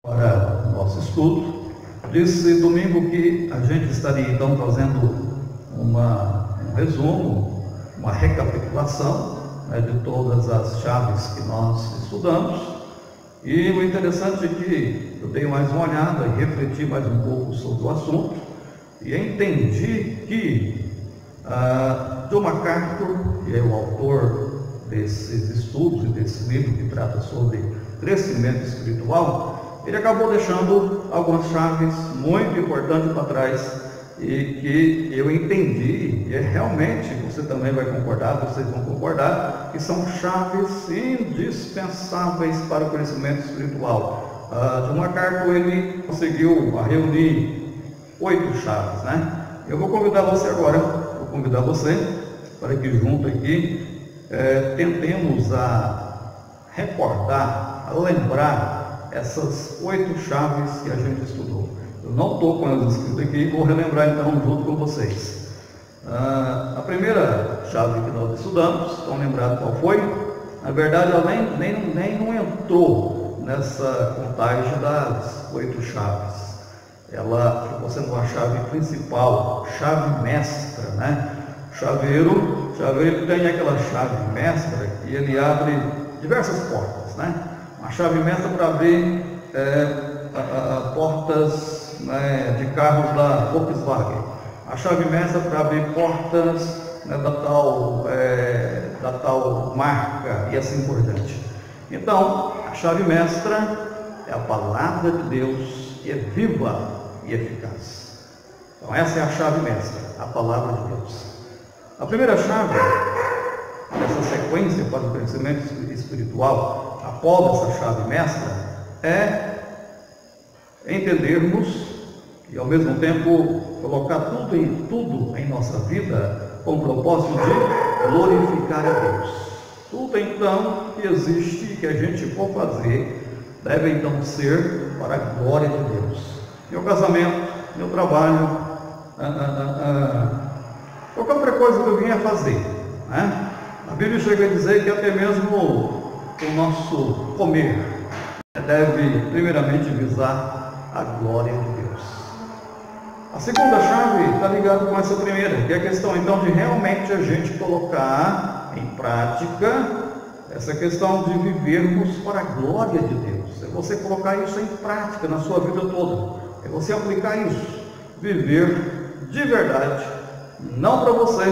Para o nosso estudo, disse domingo que a gente estaria então fazendo um resumo, uma recapitulação de todas as chaves que nós estudamos. E o interessante é que eu dei mais uma olhada e refleti mais um pouco sobre o assunto e entendi que John MacArthur, que é o autor desses estudos e desse livro que trata sobre crescimento espiritual, ele acabou deixando algumas chaves muito importantes para trás e que eu entendi, e realmente você também vai concordar, vocês vão concordar, que são chaves indispensáveis para o crescimento espiritual. John MacArthur, ele conseguiu reunir 8 chaves, né? Eu vou convidar você agora, para que junto aqui tentemos recordar, a lembrar essas 8 chaves que a gente estudou. Eu não estou com elas escritas aqui, vou relembrar então junto com vocês. A primeira chave que nós estudamos, estão lembrados qual foi? Na verdade, ela nem não entrou nessa contagem das 8 chaves. Ela ficou sendo uma chave principal, chave mestra, né? O chaveiro tem aquela chave mestra que ele abre diversas portas, né? Uma chave mestra para abrir portas, né, de carros da Volkswagen. A chave mestra para abrir portas, né, da tal marca e assim por diante. Então, a chave mestra é a palavra de Deus, que é viva e eficaz. Então, essa é a chave mestra, a palavra de Deus. A primeira chave dessa sequência para o crescimento espiritual, após essa chave mestra, é entendermos e ao mesmo tempo colocar tudo em nossa vida com o propósito de glorificar a Deus. Tudo então que existe, que a gente for fazer, deve então ser para a glória de Deus. Meu casamento, meu trabalho, qualquer outra coisa que eu venha fazer, né? A Bíblia chega a dizer que até mesmo o nosso comer deve primeiramente visar a glória de Deus. A segunda chave está ligada com essa primeira, que é a questão então de realmente a gente colocar em prática essa questão de vivermos para a glória de Deus. É você colocar isso em prática na sua vida toda. É você aplicar isso. Viver de verdade, não para você,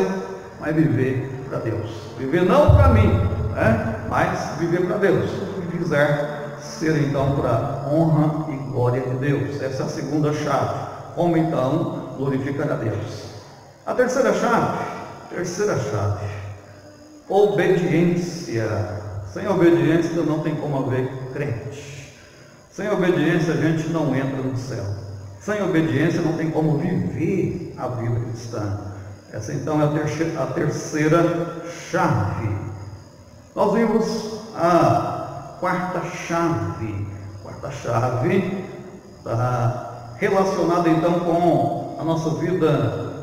mas viver para Deus. Viver não para mim, né? Mas viver para Deus. O que quiser ser então para honra e glória de Deus. Essa é a segunda chave. Como então glorificar a Deus? A terceira chave, obediência. Sem obediência não tem como haver crente. Sem obediência a gente não entra no céu. Sem obediência não tem como viver a vida cristã. Essa então é a terceira chave. Nós vimos a quarta chave. A quarta chave está relacionada então com a nossa vida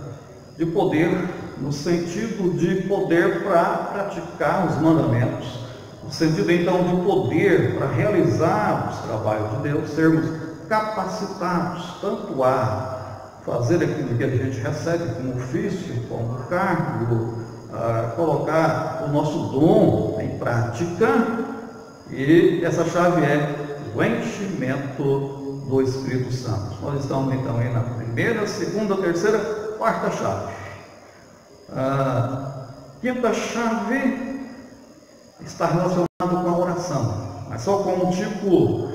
de poder, no sentido de poder para praticar os mandamentos, no sentido então de poder para realizar os trabalhos de Deus, sermos capacitados tanto a fazer aquilo que a gente recebe como ofício, como cargo, a colocar o nosso dom em prática. E essa chave é o enchimento do Espírito Santo. Nós estamos então aí na primeira, segunda, terceira, quarta chave. A quinta chave está relacionada com a oração, mas só com um tipo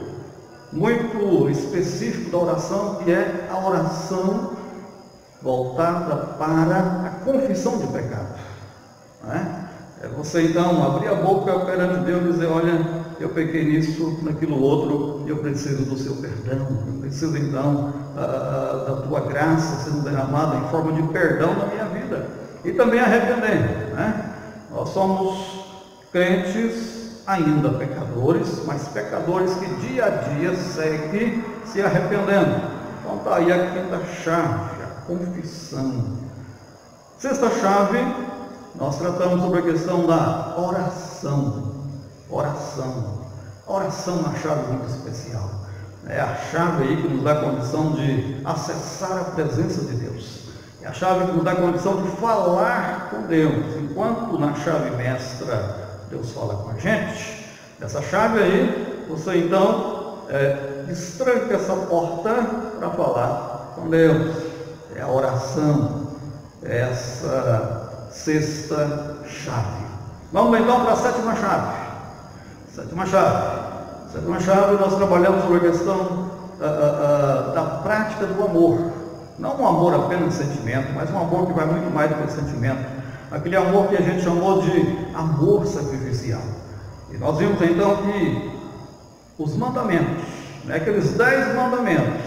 muito específico da oração, que é a oração voltada para a confissão de pecado, né? É você então abrir a boca perante Deus e dizer: olha, eu pequei nisso, naquilo outro, e eu preciso do seu perdão, eu preciso então da tua graça sendo derramada em forma de perdão na minha vida, e também arrepender, né? Nós somos crentes ainda pecadores, mas pecadores que dia a dia seguem se arrependendo. Então está aí a quinta chave, a confissão. Sexta chave, nós tratamos sobre a questão da oração. A oração é uma chave muito especial. É a chave aí que nos dá a condição de acessar a presença de Deus. É a chave que nos dá a condição de falar com Deus. Enquanto na chave mestra Deus fala com a gente, dessa chave aí, você então destranca essa porta para falar com Deus. É a oração, é essa sexta chave. Vamos então para a sétima chave. Sétima chave, nós trabalhamos sobre a questão da prática do amor. Não um amor apenas sentimento, mas um amor que vai muito mais do que sentimento. Aquele amor que a gente chamou de amor sacrificial. E nós vimos então que os mandamentos, aqueles 10 mandamentos,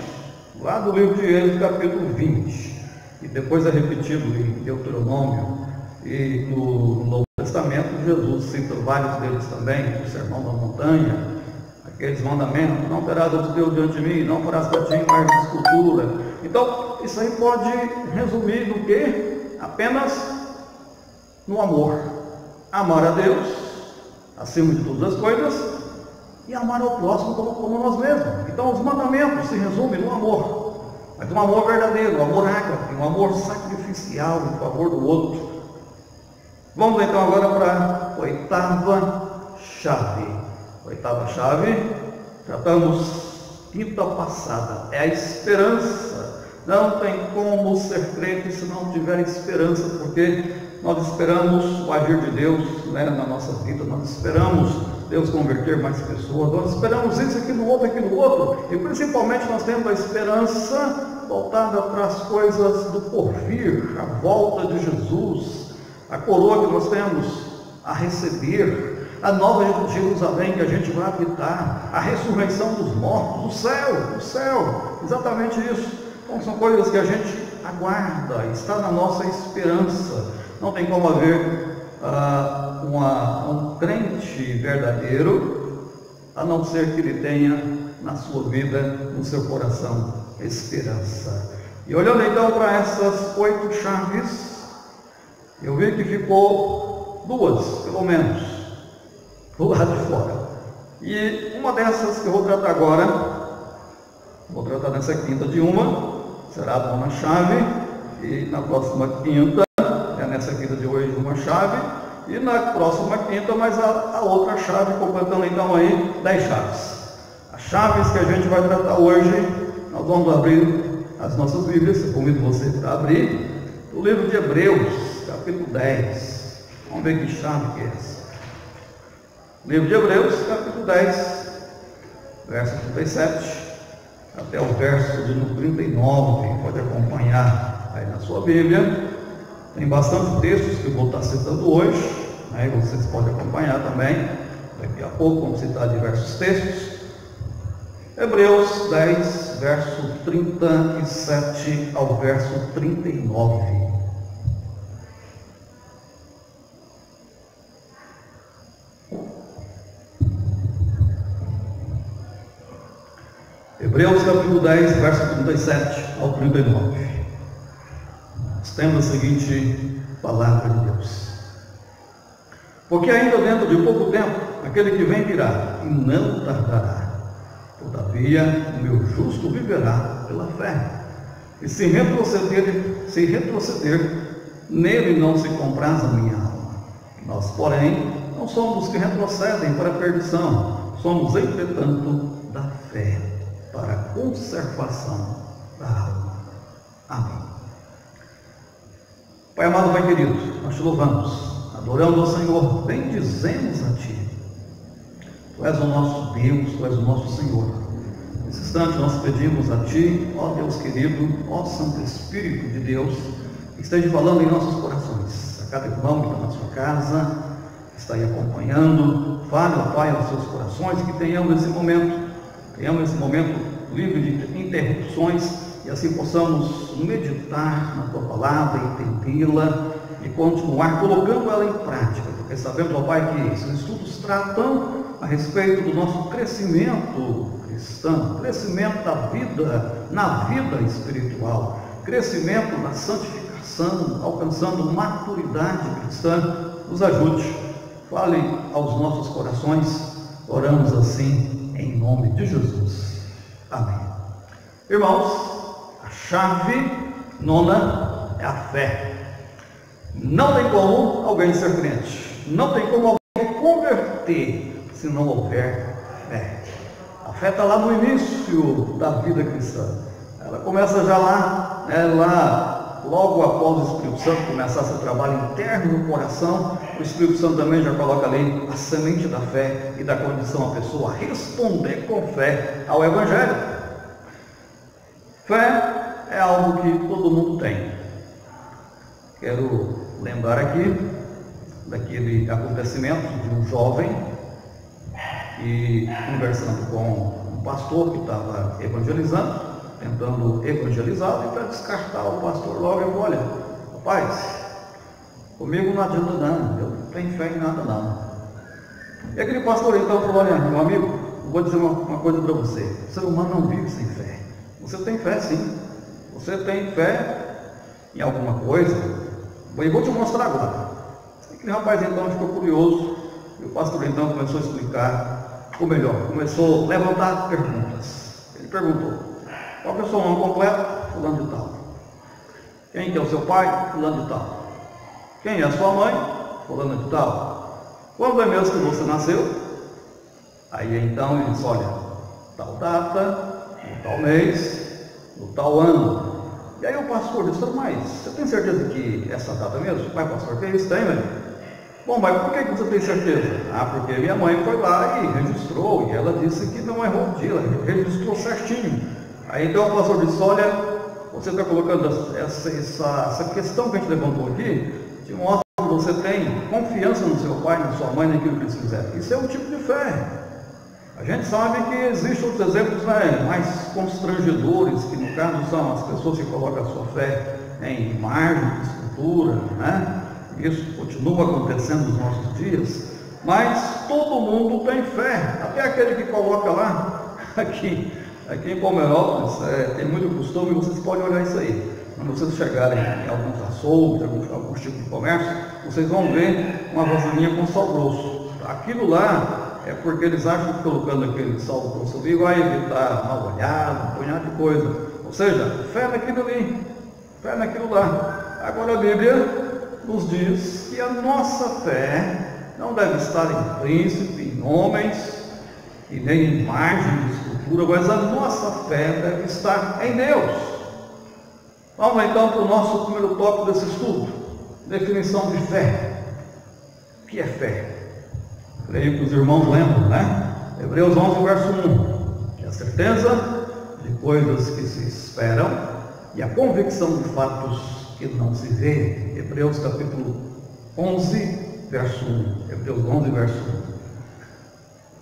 lá do livro de Êxodo, capítulo 20, e depois é repetido em Deuteronômio e no Novo Testamento, Jesus cita vários deles também, o Sermão da Montanha, aqueles mandamentos: não terás outro Deus diante de mim, não farás para ti imagem de escultura. Então, isso aí pode resumir no quê? Apenas no amor. Amar a Deus acima de todas as coisas e amar ao próximo como nós mesmos. Então, os mandamentos se resumem no amor, mas um amor verdadeiro, um amor ágape, um amor sacrificial em favor do outro. Vamos então agora para a oitava chave. Oitava chave, tratamos quinta passada, é a esperança. Não tem como ser crente se não tiver esperança, porque nós esperamos o agir de Deus na nossa vida, nós esperamos Deus converter mais pessoas, nós esperamos isso, aquilo, outro, e principalmente nós temos a esperança voltada para as coisas do porvir, a volta de Jesus, a coroa que nós temos a receber, a nova Jerusalém que a gente vai habitar, a ressurreição dos mortos, o céu, exatamente isso. Então são coisas que a gente aguarda, está na nossa esperança. Não tem como haver um crente verdadeiro, a não ser que ele tenha na sua vida, no seu coração, esperança. E olhando então para essas 8 chaves, eu vi que ficou 2, pelo menos, do lado de fora. E uma dessas que eu vou tratar agora, vou tratar nessa quinta de uma, será a nona chave, e na próxima quinta, nessa quinta de hoje, uma chave, e na próxima quinta, mais a outra chave, completando então aí 10 chaves. As chaves que a gente vai tratar hoje, nós vamos abrir as nossas Bíblias, eu convido você para abrir, o livro de Hebreus, capítulo 10. Vamos ver que chave que é essa. Livro de Hebreus, capítulo 10, verso 37, até o verso de 39, pode acompanhar aí na sua Bíblia. Tem bastante textos que eu vou estar citando hoje, e vocês podem acompanhar também. Daqui a pouco vamos citar diversos textos. Hebreus 10, verso 37 ao verso 39. Hebreus capítulo 10, verso 37 ao 39. Nós temos a seguinte palavra de Deus: porque ainda dentro de pouco tempo, aquele que vem virá, e não tardará. Todavia, o meu justo viverá pela fé. E se retroceder, nele não se compraz a minha alma. Nós, porém, não somos os que retrocedem para a perdição, somos, entretanto, da fé, para a conservação da alma. Amém. Pai amado, Pai querido, nós te louvamos, adoramos ao Senhor, bendizemos a Ti. Tu és o nosso Deus, Tu és o nosso Senhor. Nesse instante nós pedimos a Ti, ó Deus querido, ó Santo Espírito de Deus, que esteja falando em nossos corações. A cada irmão que está na sua casa, que está aí acompanhando, fale, ó Pai, aos seus corações, que tenhamos esse momento livre de interrupções, e assim possamos meditar na Tua palavra, entendê-la e continuar colocando ela em prática, porque sabemos, ó Pai, que esses estudos tratam a respeito do nosso crescimento cristão, crescimento da vida, na vida espiritual, crescimento na santificação, alcançando maturidade cristã. Nos ajude, fale aos nossos corações, oramos assim em nome de Jesus. Amém. Irmãos, a chave nona é a fé. Não tem como alguém ser crente, não tem como alguém converter se não houver fé. A fé está lá no início da vida cristã. Ela começa já lá, logo após o Espírito Santo começar seu trabalho interno no coração. O Espírito Santo também já coloca ali a semente da fé e da condição a pessoa a responder com fé ao Evangelho. Fé é algo que todo mundo tem. Quero lembrar aqui daquele acontecimento de um jovem que, conversando com um pastor que estava evangelizando, tentando evangelizá-lo, e para descartar o pastor logo, ele falou: olha, rapaz, comigo não adianta não, eu não tenho fé em nada não. E aquele pastor então falou: olha, meu amigo, eu vou dizer uma coisa para você, o ser humano não vive sem fé. Você tem fé sim, você tem fé em alguma coisa, e vou te mostrar agora. Aquele rapaz então ficou curioso, e o pastor então começou a explicar, ou melhor, começou a levantar perguntas. Ele perguntou: qual que é o seu nome completo? Fulano de tal. Quem que é o seu pai? Fulano de tal. Quem é a sua mãe? Fulano de tal. Quando é mesmo que você nasceu? Aí então ele disse: olha, tal data, no tal mês, no tal ano. E aí o pastor disse: mas você tem certeza que essa data mesmo? Pai, pastor, que isso tem, velho? Bom, mas por que você tem certeza? Ah, porque minha mãe foi lá e registrou, e ela disse que não errou o dia, ela registrou certinho. Aí então o pastor disse: olha, você está colocando essa questão que a gente levantou aqui, te mostra que você tem confiança no seu pai, na sua mãe, naquilo que eles fizeram. Isso é um tipo de fé. A gente sabe que existem outros exemplos mais constrangedores, que no caso são as pessoas que colocam a sua fé em imagem, em escultura, né? Isso continua acontecendo nos nossos dias, mas todo mundo tem fé, até aquele que coloca lá, aqui em Palmeirópolis, tem muito costume, vocês podem olhar isso aí. Quando vocês chegarem em alguns açougues, alguns tipos de comércio, vocês vão ver uma vasilhinha com sal grosso. Aquilo lá é porque eles acham que colocando aquele sal grosso ali vai evitar mal olhado, um punhado de coisa. Ou seja, fé naquilo ali, fé naquilo lá. Agora a Bíblia nos diz que a nossa fé não deve estar em príncipe, em homens, e nem em imagem de escultura, mas a nossa fé deve estar em Deus. Vamos então para o nosso primeiro tópico desse estudo: definição de fé. O que é fé? Creio que os irmãos lembram, né? Hebreus 11, verso 1, que é a certeza de coisas que se esperam e a convicção de fatos que não se vê. Hebreus capítulo 11, verso 1. Hebreus 11, verso 1.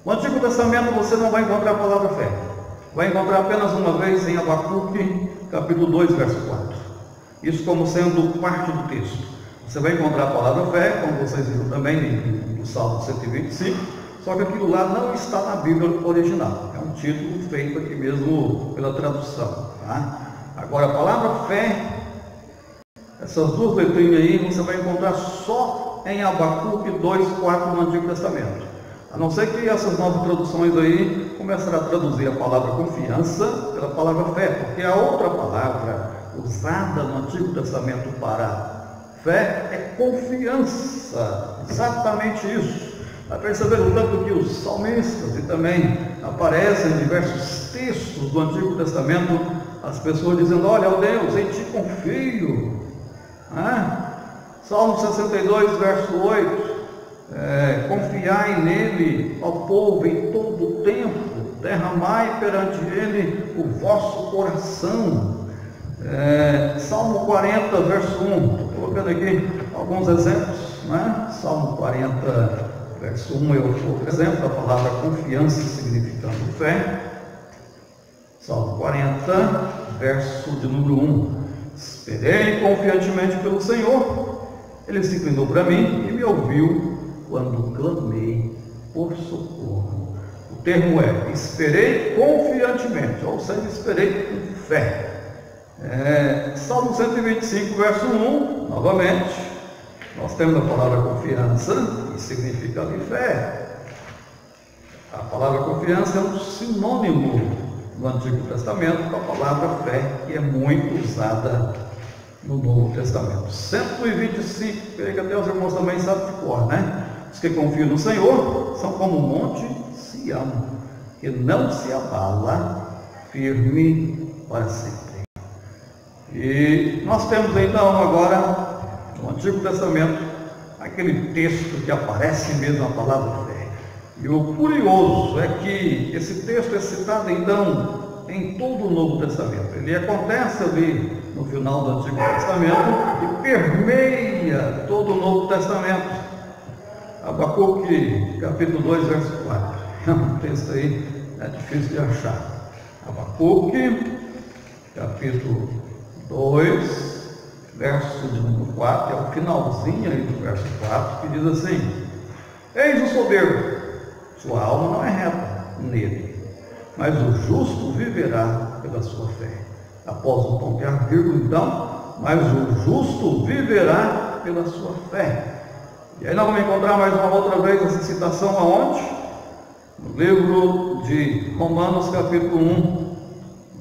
No Antigo Testamento você não vai encontrar a palavra fé. Vai encontrar apenas uma vez em Abacuque, capítulo 2, verso 4. Isso como sendo parte do texto. Você vai encontrar a palavra fé, como vocês viram também no Salmo 125, só que aquilo lá não está na Bíblia original. É um título feito aqui mesmo pela tradução. Tá? Agora, a palavra fé, essas duas letrinhas aí, você vai encontrar só em Abacuque 2:4 no Antigo Testamento. A não ser que essas novas traduções aí começaram a traduzir a palavra confiança pela palavra fé, porque a outra palavra usada no Antigo Testamento para fé é confiança, exatamente isso. Vai perceber o tanto que os salmistas, e também aparecem em diversos textos do Antigo Testamento, as pessoas dizendo: olha, ó Deus, em ti confio. Salmo 62, verso 8, confiai nele, ó povo, em todo o tempo, derramai perante ele o vosso coração. Salmo 40, verso 1, estou colocando aqui alguns exemplos, né? Salmo 40, verso 1, eu vou exemplo da palavra confiança significando fé. Salmo 40, verso de número 1. Esperei confiantemente pelo Senhor, ele se inclinou para mim e me ouviu quando clamei por socorro. O termo é esperei confiantemente, ou seja, esperei com fé. Salmo 125, verso 1, novamente, nós temos a palavra confiança, que significa ali fé. A palavra confiança é um sinônimo no Antigo Testamento com a palavra fé, que é muito usada no Novo Testamento. 125, creio que até os irmãos também sabem de cor, né? Os que confiam no Senhor são como o monte Sião, que não se abala, firme para sempre. E nós temos então agora, no Antigo Testamento, aquele texto que aparece mesmo a palavra fé. E o curioso é que esse texto é citado então em todo o Novo Testamento. Ele acontece ali no final do Antigo Testamento e permeia todo o Novo Testamento. Abacuque, capítulo 2, verso 4. É um texto aí, é difícil de achar. Abacuque, capítulo 2, verso de número 4, é o finalzinho aí do verso 4, que diz assim: eis o soberbo, sua alma não é reta nele, mas o justo viverá pela sua fé. Após o ponto e a vírgula, então, mas o justo viverá pela sua fé. E aí nós vamos encontrar mais uma outra vez essa citação aonde? No livro de Romanos, capítulo 1,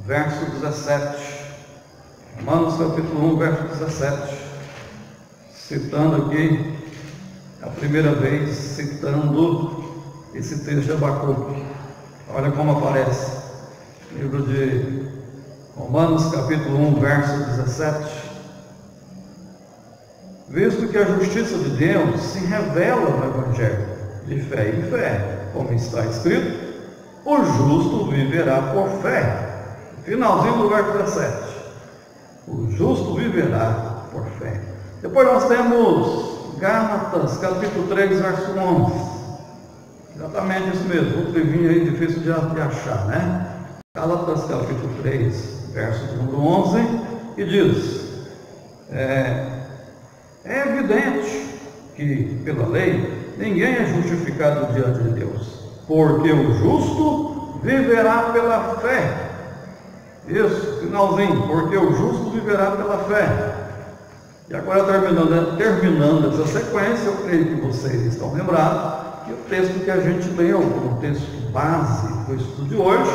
verso 17. Romanos capítulo 1, verso 17, citando aqui, a primeira vez, citando esse texto de Abacuque. Olha como aparece, livro de Romanos capítulo 1, verso 17. Visto que a justiça de Deus se revela no Evangelho, de fé em fé, como está escrito, o justo viverá por fé. Finalzinho do verso 17. O justo viverá por fé. Depois nós temos Gálatas, capítulo 3, verso 11. Exatamente isso mesmo, outro livrinho aí difícil de achar, né? Gálatas, capítulo 3, verso número 11, e diz: é evidente que, pela lei, ninguém é justificado diante de Deus, porque o justo viverá pela fé. Isso, finalzinho, porque o justo viverá pela fé. E agora, terminando essa sequência, eu creio que vocês estão lembrados que o texto que a gente leu, o texto base do estudo de hoje,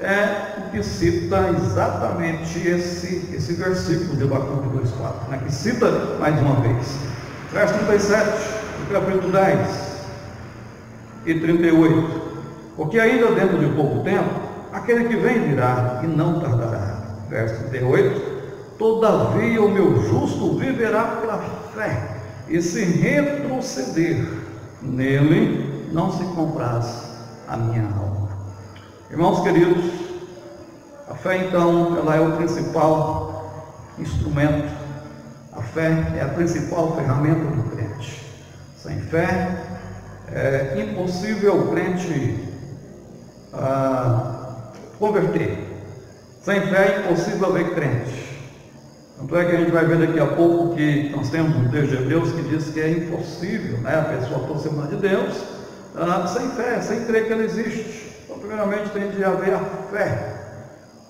é o que cita exatamente esse versículo de Abacuque 2,4, né, que cita mais uma vez. Verso 37, do capítulo 10 e 38. Porque ainda dentro de pouco tempo, aquele que vem virá e não tardará. Verso 38. Todavia o meu justo viverá pela fé, e se retroceder nele, não se compraz a minha alma. Irmãos queridos, a fé então, ela é o principal instrumento, a fé é a principal ferramenta do crente. Sem fé é impossível o crente converter. Sem fé é impossível haver crente. Tanto é que a gente vai ver daqui a pouco que nós temos um texto de Hebreus que diz que é impossível, né, a pessoa aproximar de Deus sem fé, sem crer que Ele existe. Então, primeiramente, tem de haver a fé.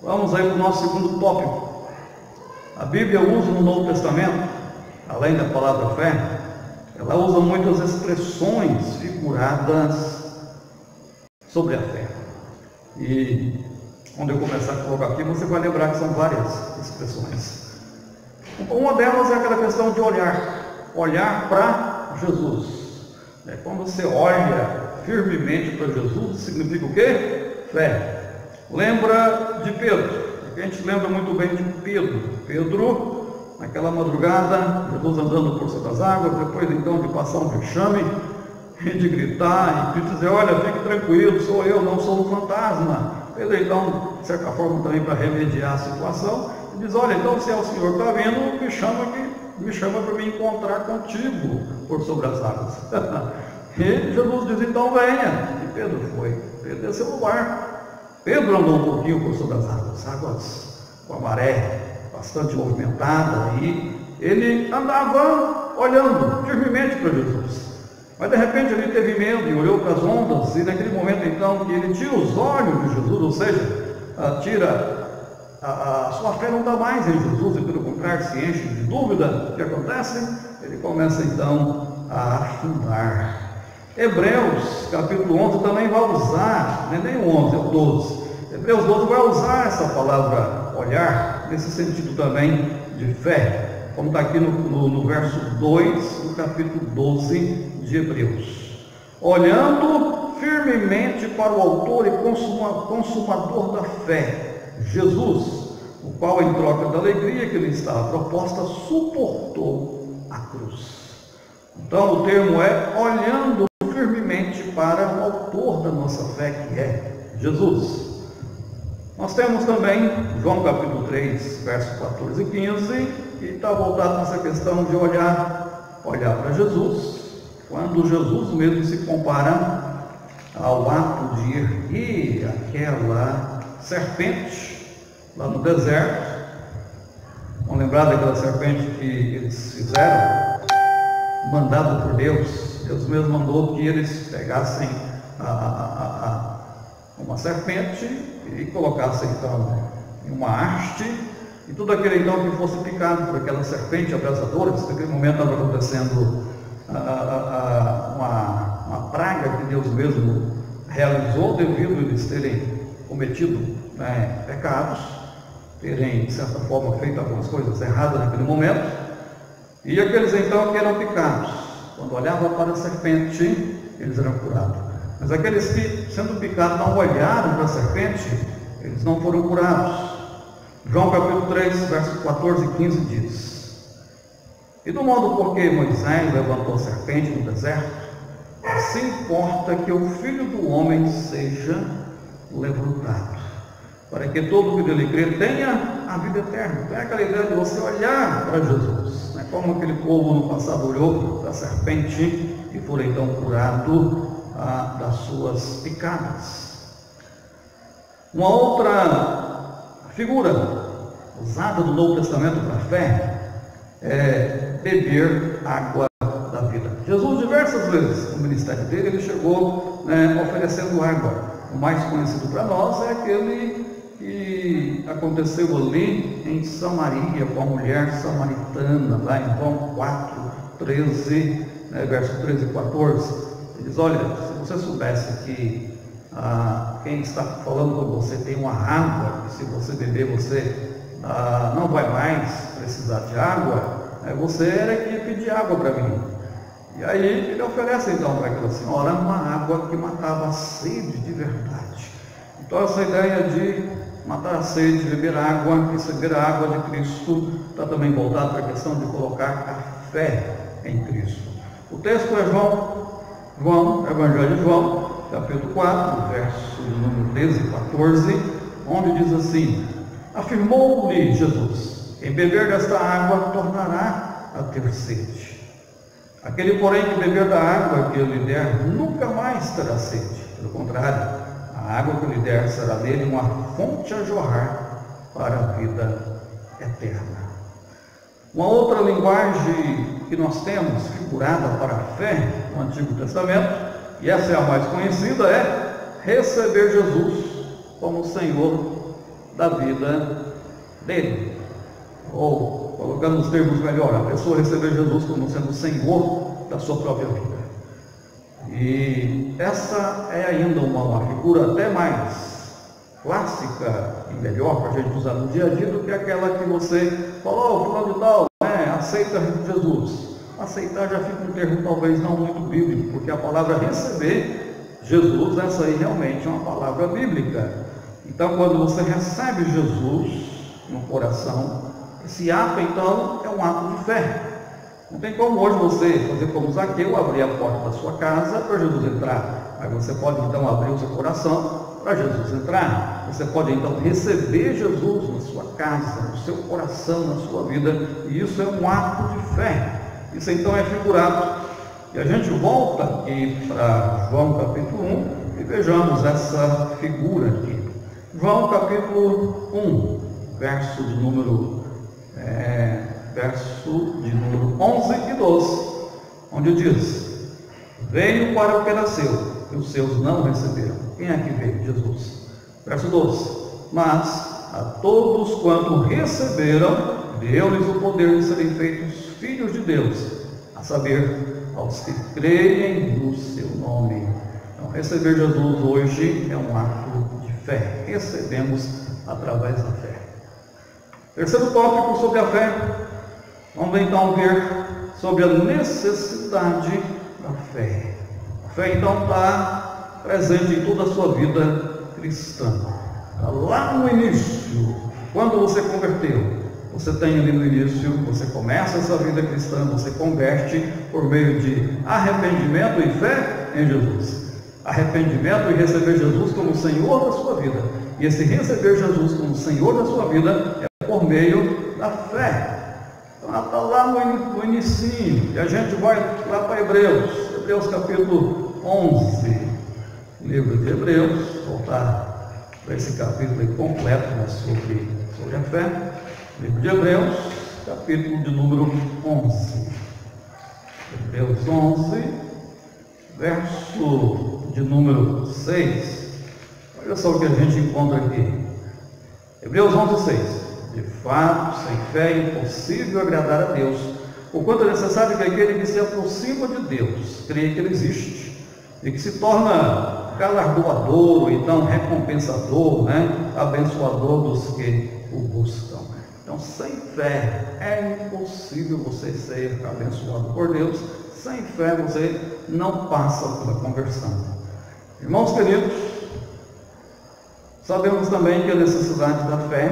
Vamos aí para o nosso segundo tópico. A Bíblia usa no Novo Testamento, além da palavra fé, ela usa muitas expressões figuradas sobre a fé. E quando eu começar a colocar aqui, você vai lembrar que são várias expressões. Uma delas é aquela questão de olhar para Jesus. Quando você olha firmemente para Jesus, significa o quê? Fé. Lembra de Pedro, a gente lembra muito bem de Pedro. Pedro, naquela madrugada, Jesus andando por cima das águas, depois então de passar um vexame, e de gritar, e de dizer: olha, fique tranquilo, sou eu, não sou um fantasma. Pedro então, de certa forma também para remediar a situação, diz: olha, então se é o Senhor que está vindo, me chama para me encontrar contigo por sobre as águas. E Jesus diz: então venha. E Pedro foi. Pedro desceu no barco. Pedro andou um pouquinho por sobre as águas com a maré bastante movimentada, e ele andava olhando firmemente para Jesus. Mas de repente ele teve medo e olhou para as ondas, e naquele momento então que ele tira os olhos de Jesus, ou seja, a sua fé não está mais em Jesus, e pelo contrário se enche de dúvida. O que acontece? Ele começa então a afundar. Hebreus capítulo 11 também vai usar, não é nem o 11, é o 12. Hebreus 12 vai usar essa palavra olhar nesse sentido também de fé, como está aqui no verso 2 do capítulo 12 de Hebreus. Olhando firmemente para o autor e consumador da fé, Jesus, o qual, em troca da alegria que lhe estava proposta, suportou a cruz. Então, o termo é olhando firmemente para o autor da nossa fé, que é Jesus. Nós temos também João capítulo 3, versos 14 e 15, que está voltado nessa questão de olhar para Jesus, quando Jesus mesmo se compara ao ato de erguer aquela serpente lá no deserto. Vamos lembrar daquela serpente que eles fizeram, mandado por Deus. Deus mesmo mandou que eles pegassem uma serpente e colocassem então em uma haste, e tudo aquele então que fosse picado por aquela serpente abrasadora. Naquele momento estava acontecendo uma praga que Deus mesmo realizou devido a eles terem cometido pecados, terem de certa forma feito algumas coisas erradas naquele momento. E aqueles então que eram picados, quando olhavam para a serpente, eles eram curados. Mas aqueles que, sendo picados, não olharam para a serpente, eles não foram curados. João capítulo 3, versos 14 e 15 diz: E do modo porque Moisés levantou a serpente no deserto, assim importa que o Filho do Homem seja levantado, para que todo que dele crê tenha a vida eterna. Tem aquela ideia de você olhar para Jesus, né? Como aquele povo no passado olhou para a serpente e foram então curados das suas picadas. Uma outra figura usada no Novo Testamento para a fé é beber água da vida. Jesus diversas vezes no ministério dele, ele chegou oferecendo água. O mais conhecido para nós é aquele que aconteceu ali em Samaria com a mulher samaritana, lá em João 4, 13, verso 13 e 14. Ele diz: olha, se você soubesse que quem está falando com você tem uma água, e se você beber você não vai mais precisar de água, você era que ia pedir água para mim. E aí ele oferece então para aquela senhora uma água que matava a sede de verdade. Então essa ideia de matar a sede, beber água, receber a água de Cristo, está também voltado para a questão de colocar a fé em Cristo. O texto é Evangelho de João, capítulo 4, verso número 13 e 14, onde diz assim: Afirmou-lhe Jesus: Quem beber desta água tornará a ter sede. Aquele, porém, que beber da água que eu lhe der, nunca mais terá sede. Pelo contrário, a água que eu lhe der será nele uma fonte a jorrar para a vida eterna. Uma outra linguagem que nós temos figurada para a fé no Antigo Testamento, e essa é a mais conhecida, é receber Jesus como Senhor da vida dele. Ou, colocando os termos melhor, a pessoa receber Jesus como sendo o Senhor da sua própria vida. E essa é ainda uma figura até mais clássica e melhor para a gente usar no dia a dia do que aquela que você falou, fulano de tal, aceita Jesus. Aceitar já fica um termo talvez não muito bíblico, porque a palavra receber Jesus, essa aí realmente é uma palavra bíblica. Então, quando você recebe Jesus no coração, esse ato então é um ato de fé. Não tem como hoje você fazer como Zaqueu, abrir a porta da sua casa para Jesus entrar, mas você pode então abrir o seu coração para Jesus entrar. Você pode então receber Jesus na sua casa, no seu coração, na sua vida, e isso é um ato de fé. Isso então é figurado. E a gente volta aqui para João capítulo 1 e vejamos essa figura aqui. João capítulo 1, verso de número 11 e 12, onde diz: Veio para o que era seu, e os seus não receberam. Quem é que veio? Jesus. Verso 12: Mas a todos quanto receberam, deu-lhes o poder de serem feitos filhos de Deus, a saber, aos que creem no seu nome. Então, receber Jesus hoje é um ato de fé. Recebemos através da fé. Terceiro tópico sobre a fé. Vamos então ver sobre a necessidade da fé. A fé então está presente em toda a sua vida cristã. Lá no início, quando você converteu, você tem ali no início, você começa essa vida cristã, você converte por meio de arrependimento e fé em Jesus. Arrependimento e receber Jesus como Senhor da sua vida. E esse receber Jesus como Senhor da sua vida é por meio da fé. Então está lá no inicinho, e a gente vai lá para Hebreus capítulo 11. Livro de Hebreus, voltar para esse capítulo aí completo, né, sobre a fé. Livro de Hebreus, capítulo de número 11. Hebreus 11, verso de número 6. Olha só o que a gente encontra aqui. Hebreus 11, 6. De fato, sem fé é impossível agradar a Deus, porquanto é necessário que aquele que se aproxima de Deus creia que Ele existe e que se torna galardoador, ou então recompensador, né? Abençoador dos que o buscam. Então, sem fé é impossível você ser abençoado por Deus. Sem fé você não passa pela conversão. Irmãos queridos, sabemos também que a necessidade da fé,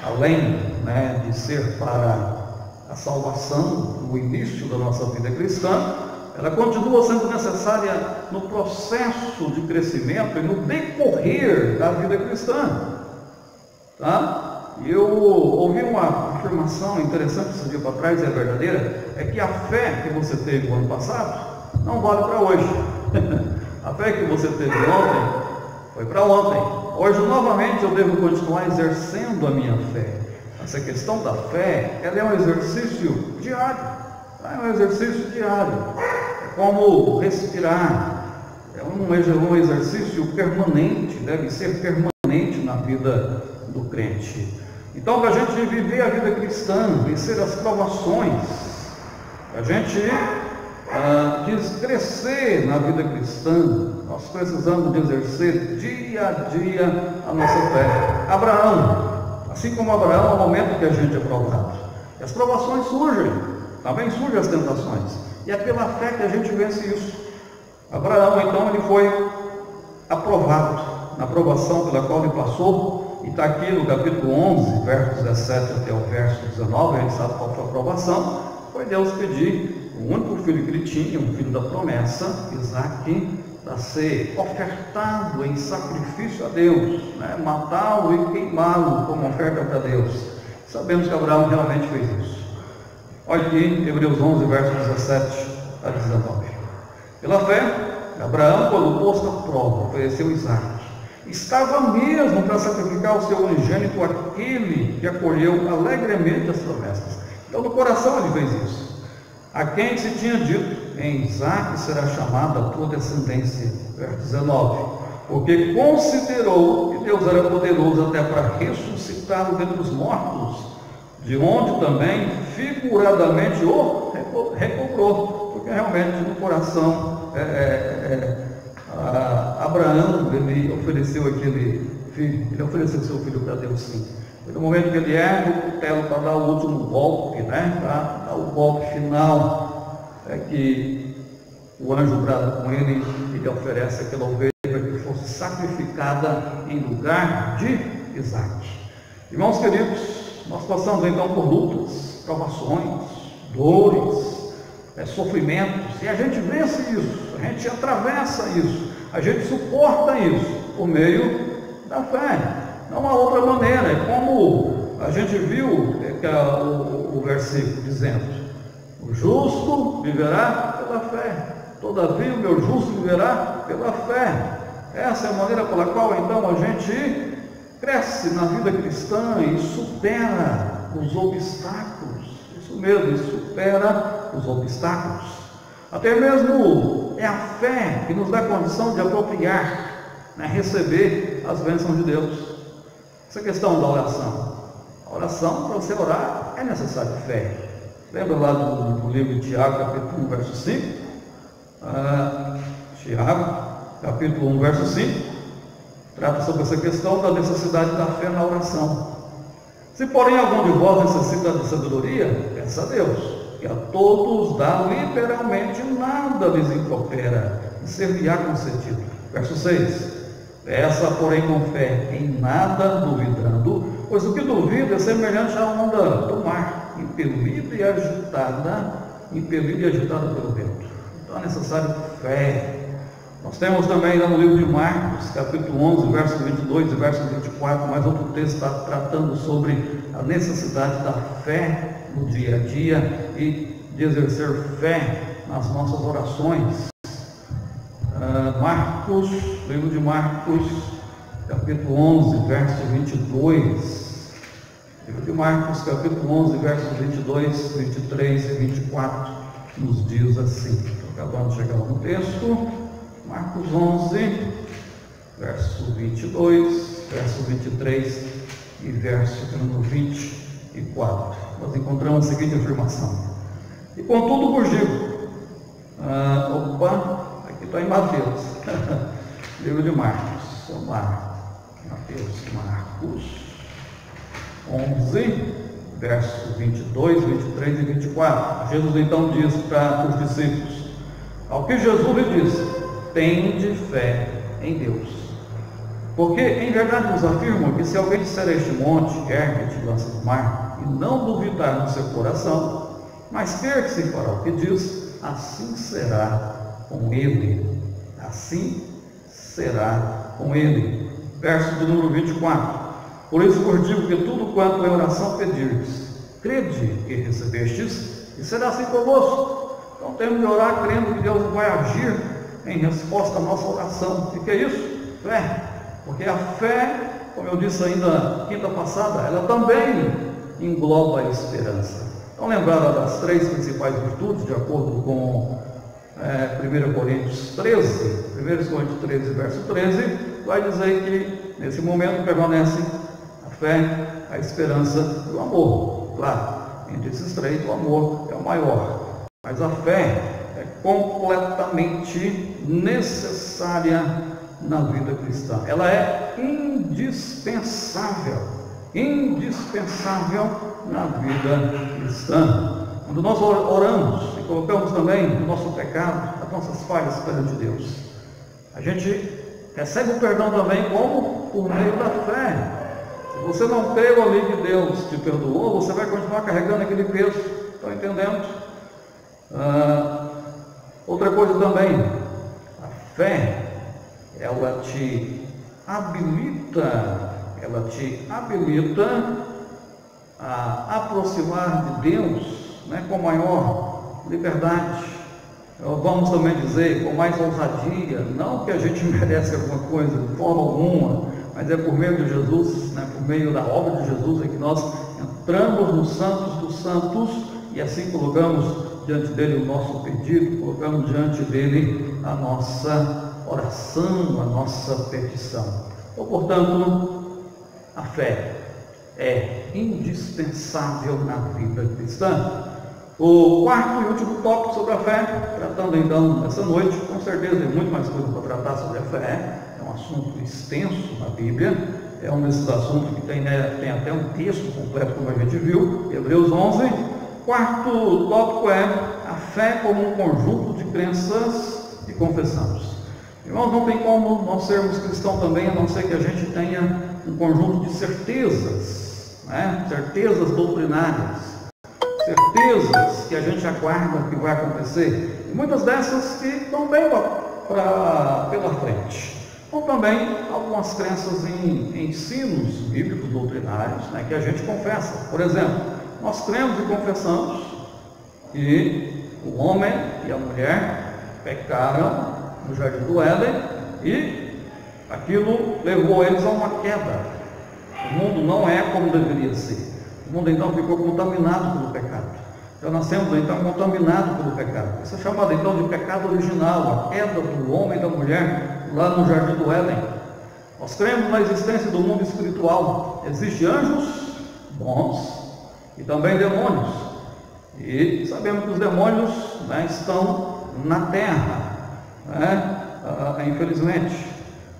além, né, de ser para a salvação no início da nossa vida cristã, ela continua sendo necessária no processo de crescimento e no decorrer da vida cristã. Tá? Eu ouvi uma afirmação interessante esse dia para trás, e é verdadeira, é que a fé que você teve no ano passado não vale para hoje. A fé que você teve ontem foi para ontem. Hoje, novamente, eu devo continuar exercendo a minha fé. Essa questão da fé, ela é um exercício diário. Tá? É um exercício diário. É como respirar. É um exercício permanente, deve ser permanente na vida do crente. Então, para a gente viver a vida cristã, vencer as provações, a gente quis crescer na vida cristã, nós precisamos de exercer dia a dia a nossa fé. Abraão, assim como Abraão, é o momento que a gente é provado. E as provações surgem, também surgem as tentações. E é pela fé que a gente vence isso. Abraão, então, ele foi aprovado, na aprovação pela qual ele passou. E está aqui no capítulo 11, verso 17 até o verso 19, a gente sabe qual foi a aprovação. Foi Deus pedir o único filho que ele tinha, um filho da promessa, Isaque, para ser ofertado em sacrifício a Deus, né? Matá-lo e queimá-lo como oferta para Deus. Sabemos que Abraão realmente fez isso. Olha aqui, Hebreus 11, verso 17 a 19. Pela fé, Abraão, quando posto à prova, ofereceu Isaque. Estava mesmo para sacrificar o seu unigênito, aquele que acolheu alegremente as promessas. Então, no coração ele fez isso. A quem se tinha dito, em Isaque será chamada a tua descendência. Verso 19. Porque considerou que Deus era poderoso até para ressuscitá-lo dentre os mortos, de onde também figuradamente o recobrou. Porque realmente no coração Abraão, ele ofereceu aquele filho, ele ofereceu seu filho para Deus, sim. No momento que ele ergue o cutelo para dar o último golpe, né, para dar o golpe final, é que o anjo brada com ele, ele oferece aquela ovelha que fosse sacrificada em lugar de Isaque. Irmãos queridos, nós passamos então por lutas, provações, dores, sofrimentos, e a gente vence isso, a gente atravessa isso, a gente suporta isso por meio da fé. Não há outra maneira. É como a gente viu o versículo dizendo: o justo viverá pela fé, todavia o meu justo viverá pela fé. Essa é a maneira pela qual então a gente cresce na vida cristã e supera os obstáculos. Isso mesmo, supera os obstáculos. Até mesmo é a fé que nos dá condição de apropriar, né, receber as bênçãos de Deus. Essa questão da oração. A oração, para você orar, é necessário fé. Lembra lá do livro de Tiago, capítulo 1, verso 5? Tiago, capítulo 1, verso 5. trata sobre essa questão da necessidade da fé na oração. Se porém algum de vós necessita de sabedoria, peça a Deus, que a todos dá liberalmente, nada lhes impropera, e ser-lhe-á concedido. Verso 6. Peça, porém, com fé, em nada duvidando, pois o que duvida é semelhante à onda do mar, impelida e agitada pelo vento. Então é necessário fé. Nós temos também lá no livro de Marcos, capítulo 11, verso 22 e verso 24, mais outro texto está tratando sobre a necessidade da fé no dia a dia e de exercer fé nas nossas orações. Marcos, livro de Marcos, capítulo 11, verso 22. Livro de Marcos, capítulo 11, versos 22, 23 e 24, nos diz assim. Estou acabando de chegar no texto. Marcos 11, verso 22, verso 23 e verso 24. Nós encontramos a seguinte afirmação. E contudo vos digo, aqui está em Mateus, livro de Marcos, vamos lá, Marcos 11, verso 22, 23 e 24. Jesus então diz para os discípulos, ao que Jesus lhe disse, tende fé em Deus. Porque em verdade nos afirmo que se alguém disser a este monte, ergue-te e lança no mar, e não duvidar no seu coração, mas crer que se fará o que diz, assim será com ele. Assim será com ele. Verso de número 24. Por isso vos digo que tudo quanto em oração pedirdes, crede que recebestes, e será assim convosco. Então temos de orar crendo que Deus vai agir em resposta à nossa oração. O que é isso? Fé. Porque a fé, como eu disse ainda quinta passada, ela também engloba a esperança. Então lembraram das três principais virtudes, de acordo com 1 Coríntios 13, 1 Coríntios 13, verso 13, vai dizer que nesse momento permanecem a fé, a esperança e o amor. Claro, entre esses três o amor é o maior, mas a fé é completamente necessária na vida cristã. Ela é indispensável na vida cristã. Quando nós oramos e colocamos também o nosso pecado, as nossas falhas perante Deus, a gente recebe o perdão também como? Por meio da fé. Se você não creu ali que Deus te perdoou, você vai continuar carregando aquele peso. Estão entendendo? Outra coisa também, a fé, ela te habilita a aproximar de Deus, com maior liberdade. Vamos também dizer, com mais ousadia, não que a gente merece alguma coisa de forma alguma, mas é por meio de Jesus, por meio da obra de Jesus, é que nós entramos no Santos dos Santos e assim colocamos diante dele o nosso pedido, colocamos diante dele a nossa oração, a nossa petição. Então, portanto, a fé é indispensável na vida cristã. O quarto e último tópico sobre a fé, tratando então nessa noite, com certeza tem muito mais coisa para tratar sobre a fé, é um assunto extenso na Bíblia, é um desses assuntos que tem até um texto completo, como a gente viu, Hebreus 11. Quarto tópico é a fé como um conjunto de crenças e confessamos. Irmãos, não tem como nós sermos cristãos também, a não ser que a gente tenha um conjunto de certezas, certezas doutrinárias, certezas que a gente aguarda que vai acontecer, e muitas dessas que estão bem pela frente. Ou também algumas crenças em ensinos bíblicos doutrinários, que a gente confessa. Por exemplo, nós cremos e confessamos que o homem e a mulher pecaram no Jardim do Éden e aquilo levou eles a uma queda. O mundo não é como deveria ser. O mundo então ficou contaminado pelo pecado. Já nascemos então contaminados pelo pecado. Isso é chamado então de pecado original, a queda do homem e da mulher lá no Jardim do Éden. Nós cremos na existência do mundo espiritual. Existem anjos bons e também demônios. E sabemos que os demônios estão na terra, infelizmente.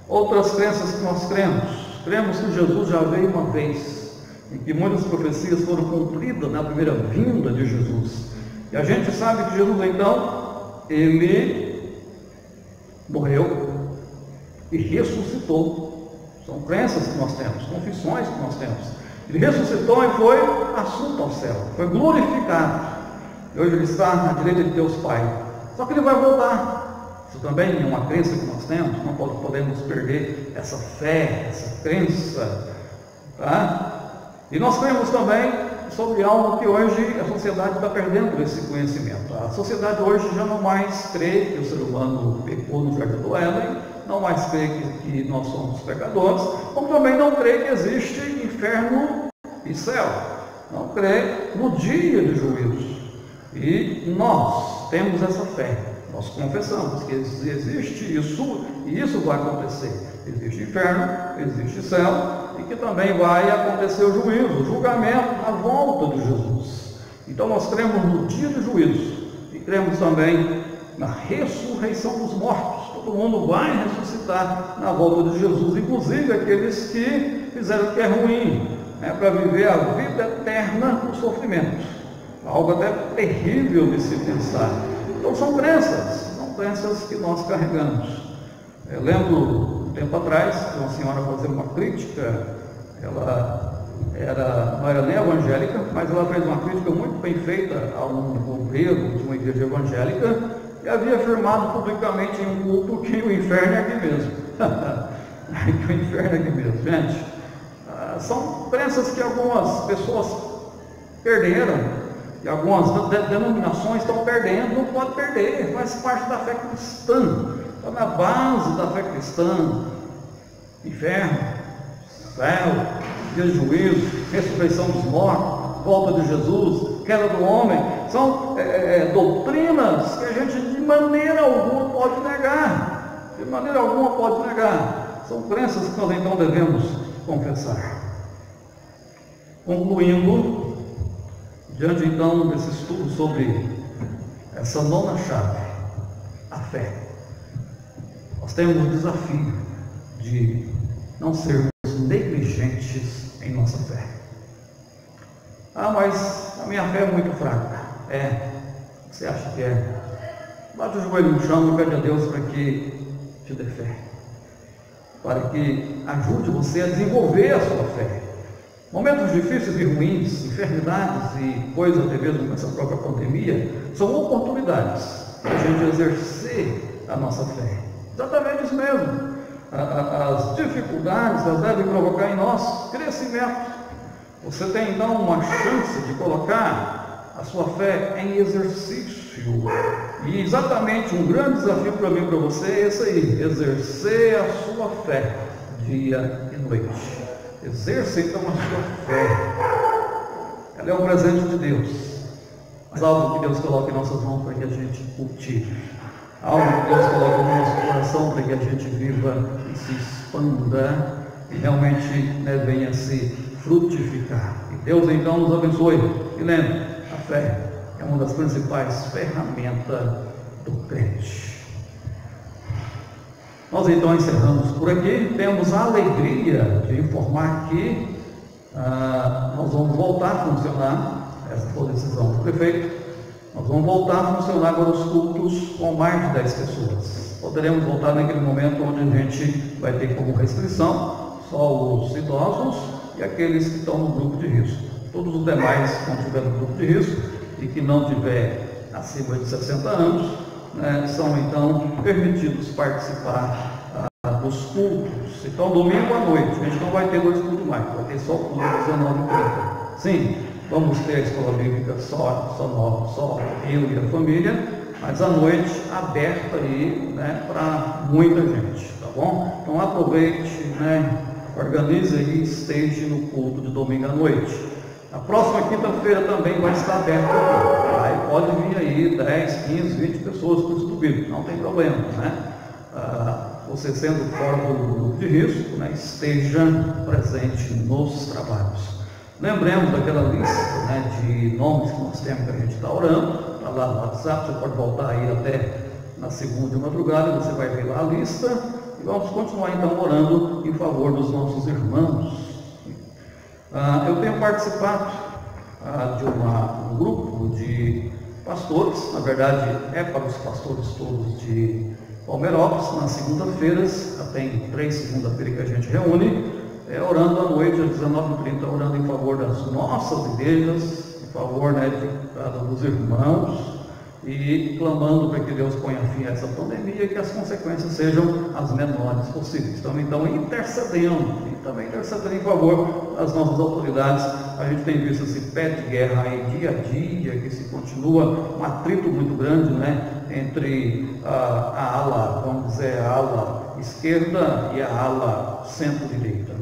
Outras crenças que nós cremos que Jesus já veio uma vez, e que muitas profecias foram cumpridas na primeira vinda de Jesus. E a gente sabe que Jesus, então, ele morreu e ressuscitou. São crenças que nós temos, confissões que nós temos. Ele ressuscitou e foi assunto ao céu, foi glorificado. E hoje ele está à direita de Deus Pai. Só que ele vai voltar. Isso também é uma crença que nós temos, não podemos perder essa fé, essa crença. Tá? E nós cremos também sobre algo que hoje a sociedade está perdendo esse conhecimento. A sociedade hoje já não mais crê que o ser humano pecou no Jardim do Éden, não mais crê que nós somos pecadores, como também não crê que existe inferno e céu. Não crê no dia de juízo. E nós temos essa fé. Nós confessamos que existe isso e isso vai acontecer. Existe inferno, existe céu e que também vai acontecer o juízo, o julgamento, a volta de Jesus. Então nós cremos no dia do juízo e cremos também na ressurreição dos mortos. Todo mundo vai ressuscitar na volta de Jesus, inclusive aqueles que fizeram o que é ruim, para viver a vida eterna no sofrimento. Algo até terrível de se pensar. Então são crenças que nós carregamos. Eu lembro, um tempo atrás, que uma senhora fazia uma crítica, ela não era nem evangélica, mas ela fez uma crítica muito bem feita a um obreiro de uma igreja evangélica, e havia afirmado publicamente em um culto que o inferno é aqui mesmo. Que o inferno é aqui mesmo. Gente, são crenças que algumas pessoas perderam, e algumas denominações estão perdendo, não pode perder, faz parte da fé cristã, está na base da fé cristã. Inferno, céu, dia de juízo, ressurreição dos mortos, volta de Jesus, queda do homem, são doutrinas que a gente de maneira alguma pode negar, de maneira alguma pode negar. São crenças que nós então devemos confessar. Concluindo, diante então desse estudo sobre essa nona chave, a fé, nós temos o desafio de não sermos negligentes em nossa fé. Mas a minha fé é muito fraca. Você acha que é? Bate o joelho no chão e pede a Deus para que te dê fé, para que ajude você a desenvolver a sua fé. Momentos difíceis e ruins, enfermidades e coisas até mesmo nessa própria pandemia, são oportunidades para a gente exercer a nossa fé. Exatamente isso mesmo. As dificuldades, elas devem provocar em nós crescimento. Você tem então uma chance de colocar a sua fé em exercício. E exatamente um grande desafio para mim e para você é esse aí: exercer a sua fé dia e noite. Exerça então a sua fé. Ela é um presente de Deus, mas algo que Deus coloca em nossas mãos para que a gente cultive, algo que Deus coloca no nosso coração para que a gente viva e se expanda e realmente venha se frutificar. E Deus então nos abençoe. E lembre, a fé é uma das principais ferramentas do crente. Nós então encerramos por aqui. Temos a alegria de informar que nós vamos voltar a funcionar, essa foi a decisão do prefeito, nós vamos voltar a funcionar agora os cultos com mais de 10 pessoas. Poderemos voltar naquele momento onde a gente vai ter como restrição só os idosos e aqueles que estão no grupo de risco. Todos os demais que não tiver no grupo de risco e que não tiver acima de 60 anos, são então permitidos participar dos cultos. Então domingo à noite, a gente não vai ter 2 cultos mais, vai ter só o culto às 19h30. Sim, vamos ter a escola bíblica só eu e a família, mas à noite aberta aí para muita gente, tá bom? Então aproveite, organize aí, esteja no culto de domingo à noite. A próxima quinta-feira também vai estar aberta aqui. Aí pode vir aí 10, 15, 20 pessoas para o estudo bíblico, não tem problema, você sendo fora do grupo de risco, esteja presente nos trabalhos. Lembremos daquela lista de nomes que nós temos que a gente está orando, está lá no WhatsApp, você pode voltar aí até na segunda de madrugada, você vai ver lá a lista, e vamos continuar então orando em favor dos nossos irmãos. Eu tenho participado de um grupo de pastores, na verdade é para os pastores todos de Palmeirópolis, nas segundas-feiras, tem 3 segunda-feiras que a gente reúne, orando à noite às 19h30, orando em favor das nossas igrejas, em favor dos irmãos, e clamando para que Deus ponha fim a essa pandemia e que as consequências sejam as menores possíveis. Estamos então intercedendo e também intercedendo em favor das nossas autoridades. A gente tem visto esse pé de guerra aí dia a dia, que se continua um atrito muito grande, entre a ala, vamos dizer, a ala esquerda e a ala centro-direita,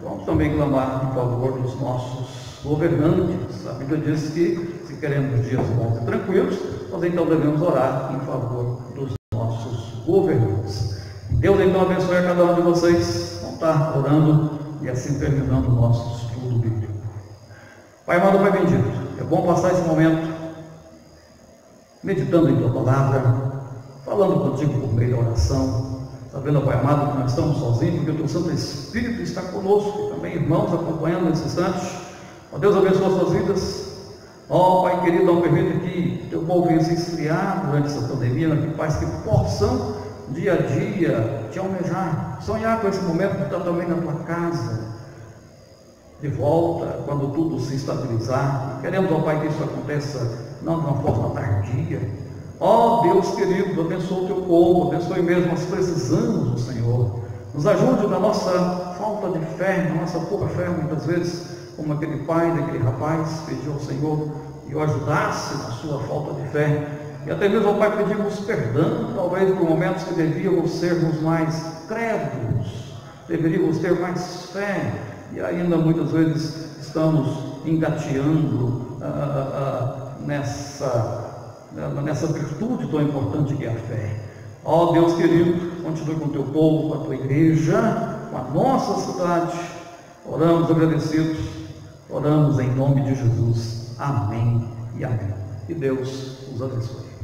Vamos também clamar em favor dos nossos governantes. A Bíblia diz que se queremos dias bons e tranquilos, nós então devemos orar em favor dos nossos governantes. Deus então abençoe a cada um de vocês. Vamos estar orando e assim terminando o nosso estudo bíblico. Pai amado, Pai bendito, é bom passar esse momento meditando em Tua Palavra, falando contigo por meio da oração, sabendo, Pai amado, que nós estamos sozinhos, porque o Teu Santo Espírito está conosco, e também irmãos acompanhando nesse instante. Ó Deus, abençoa as suas vidas. Ó Pai querido, não permita que Teu povo venha se esfriar durante essa pandemia, que pais que possam dia a dia Te almejar, sonhar com esse momento de estar também na Tua casa, de volta, quando tudo se estabilizar. Queremos, ó Pai, que isso aconteça não de uma forma tardia. Ó Deus querido, abençoa o Teu povo, abençoe mesmo, nós precisamos do Senhor. Nos ajude na nossa falta de fé, na nossa pouca fé, muitas vezes, como aquele pai daquele rapaz pediu ao Senhor que o ajudasse na sua falta de fé. E até mesmo ao Pai pedimos perdão, talvez por momentos que devíamos sermos mais crédulos, deveríamos ter mais fé, e ainda muitas vezes estamos engateando nessa virtude tão importante que é a fé. Ó Deus querido, continue com o Teu povo, com a Tua igreja, com a nossa cidade. Oramos agradecidos, oramos em nome de Jesus. Amém e amém. Que Deus os abençoe.